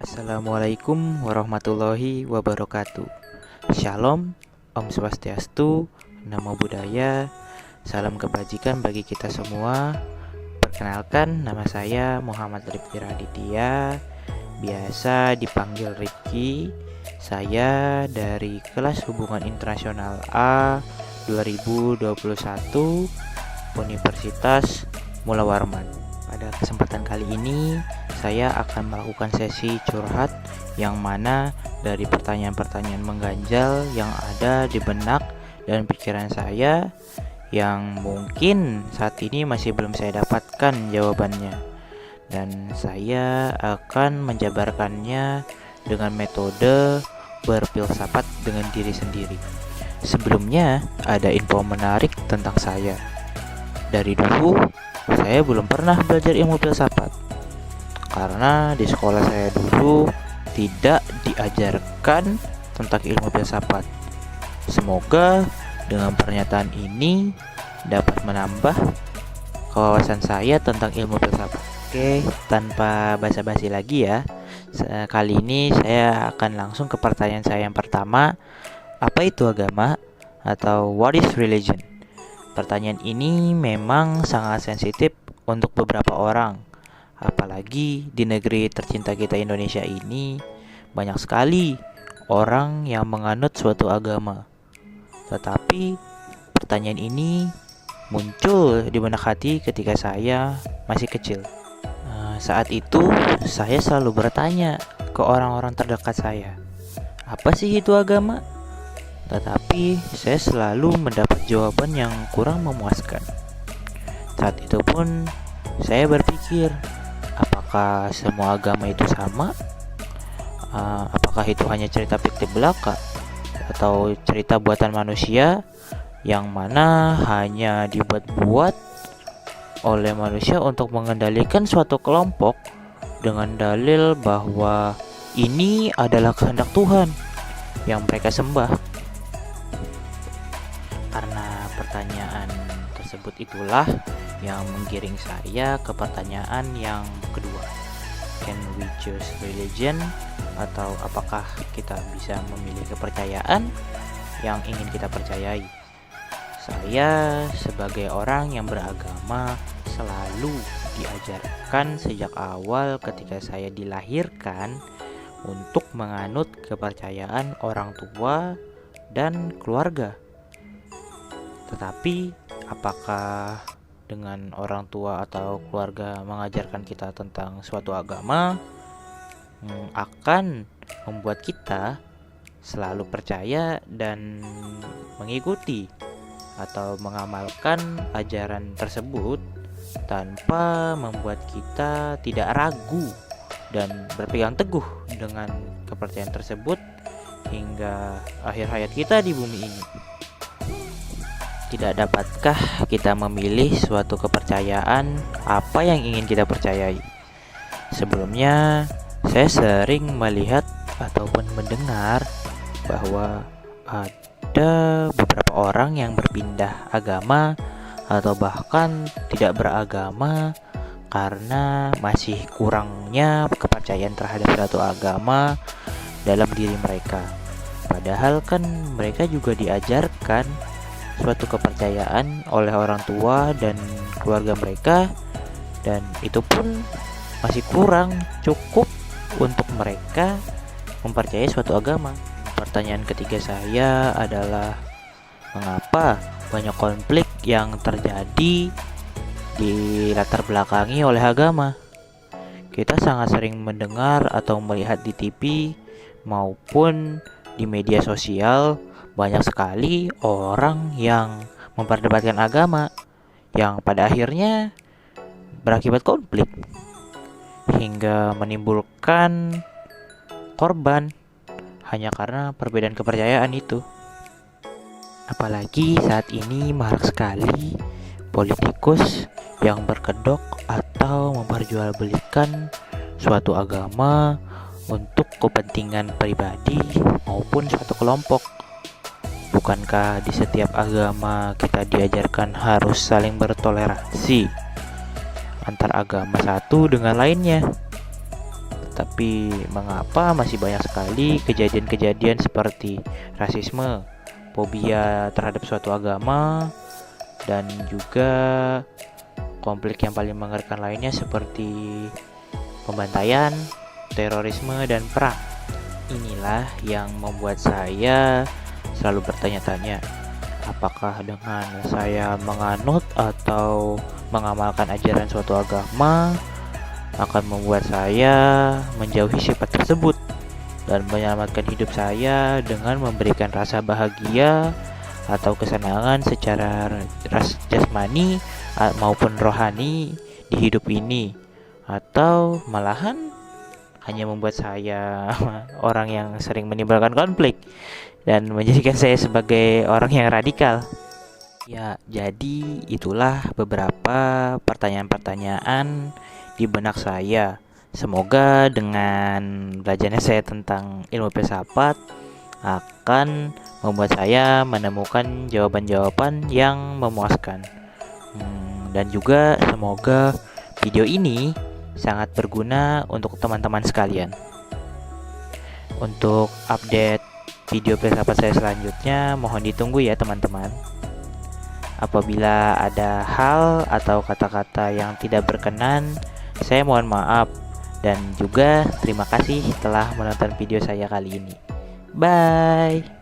Assalamualaikum warahmatullahi wabarakatuh. Shalom, Om Swastiastu, Namo Buddhaya, salam kebajikan bagi kita semua. Perkenalkan, nama saya Muhammad Rifki Raditya, biasa dipanggil Rifki. Saya dari kelas Hubungan Internasional A 2021 Universitas Mula Warman. Pada kesempatan kali ini saya akan melakukan sesi curhat yang mana dari pertanyaan-pertanyaan mengganjal yang ada di benak dan pikiran saya yang mungkin saat ini masih belum saya dapatkan jawabannya, dan saya akan menjabarkannya dengan metode berfilsafat dengan diri sendiri. Sebelumnya ada info menarik tentang saya. Dari dulu saya belum pernah belajar ilmu filsafat karena di sekolah saya dulu tidak diajarkan tentang ilmu filsafat. Semoga dengan pernyataan ini dapat menambah kewawasan saya tentang ilmu filsafat. Oke, tanpa basa-basi lagi ya. Kali ini saya akan langsung ke pertanyaan saya yang pertama. Apa itu agama? Atau what is religion? Pertanyaan ini memang sangat sensitif untuk beberapa orang. Apalagi di negeri tercinta kita Indonesia ini, banyak sekali orang yang menganut suatu agama. Tetapi pertanyaan ini muncul di benak hati ketika saya masih kecil. Saat itu saya selalu bertanya ke orang-orang terdekat saya, apa sih itu agama? Tetapi saya selalu mendapat jawaban yang kurang memuaskan. Saat itu pun saya berpikir, apakah semua agama itu sama? Apakah itu hanya cerita fiktif belaka? Atau cerita buatan manusia yang mana hanya dibuat-buat oleh manusia untuk mengendalikan suatu kelompok dengan dalil bahwa ini adalah kehendak Tuhan yang mereka sembah? Karena pertanyaan tersebut itulah yang menggiring saya ke pertanyaan yang kedua. Can we choose religion? Atau apakah kita bisa memilih kepercayaan yang ingin kita percayai? Saya sebagai orang yang beragama selalu diajarkan sejak awal ketika saya dilahirkan untuk menganut kepercayaan orang tua dan keluarga. Tetapi apakah dengan orang tua atau keluarga mengajarkan kita tentang suatu agama akan membuat kita selalu percaya dan mengikuti atau mengamalkan ajaran tersebut tanpa membuat kita tidak ragu dan berpegang teguh dengan kepercayaan tersebut hingga akhir hayat kita di bumi ini? Tidak dapatkah kita memilih suatu kepercayaan apa yang ingin kita percayai? Sebelumnya, saya sering melihat ataupun mendengar bahwa ada beberapa orang yang berpindah agama atau bahkan tidak beragama karena masih kurangnya kepercayaan terhadap suatu agama dalam diri mereka. Padahal kan mereka juga diajarkan suatu kepercayaan oleh orang tua dan keluarga mereka, dan itu pun masih kurang cukup untuk mereka mempercayai suatu agama. Pertanyaan ketiga saya adalah, mengapa banyak konflik yang terjadi di latar belakangi oleh agama? Kita sangat sering mendengar atau melihat di TV maupun di media sosial banyak sekali orang yang memperdebatkan agama yang pada akhirnya berakibat konflik hingga menimbulkan korban hanya karena perbedaan kepercayaan itu. Apalagi saat ini marak sekali politikus yang berkedok atau memperjualbelikan suatu agama untuk kepentingan pribadi maupun suatu kelompok. Bukankah di setiap agama kita diajarkan harus saling bertoleransi antar agama satu dengan lainnya? Tapi mengapa masih banyak sekali kejadian-kejadian seperti rasisme, fobia terhadap suatu agama, dan juga konflik yang paling mengerikan lainnya seperti pembantaian, terorisme, dan perang. Inilah yang membuat saya selalu bertanya-tanya, apakah dengan saya menganut atau mengamalkan ajaran suatu agama akan membuat saya menjauhi sifat tersebut dan menyelamatkan hidup saya dengan memberikan rasa bahagia atau kesenangan secara jasmani maupun rohani di hidup ini, atau malahan hanya membuat saya orang yang sering menimbulkan konflik dan menjadikan saya sebagai orang yang radikal. Ya, jadi itulah beberapa pertanyaan-pertanyaan di benak saya. Semoga dengan belajarnya saya tentang ilmu filsafat akan membuat saya menemukan jawaban-jawaban yang memuaskan. Dan juga semoga video ini sangat berguna untuk teman-teman sekalian. Untuk update video filsafat saya selanjutnya mohon ditunggu ya teman-teman. Apabila ada hal atau kata-kata yang tidak berkenan, saya mohon maaf, dan juga terima kasih telah menonton video saya kali ini. Bye.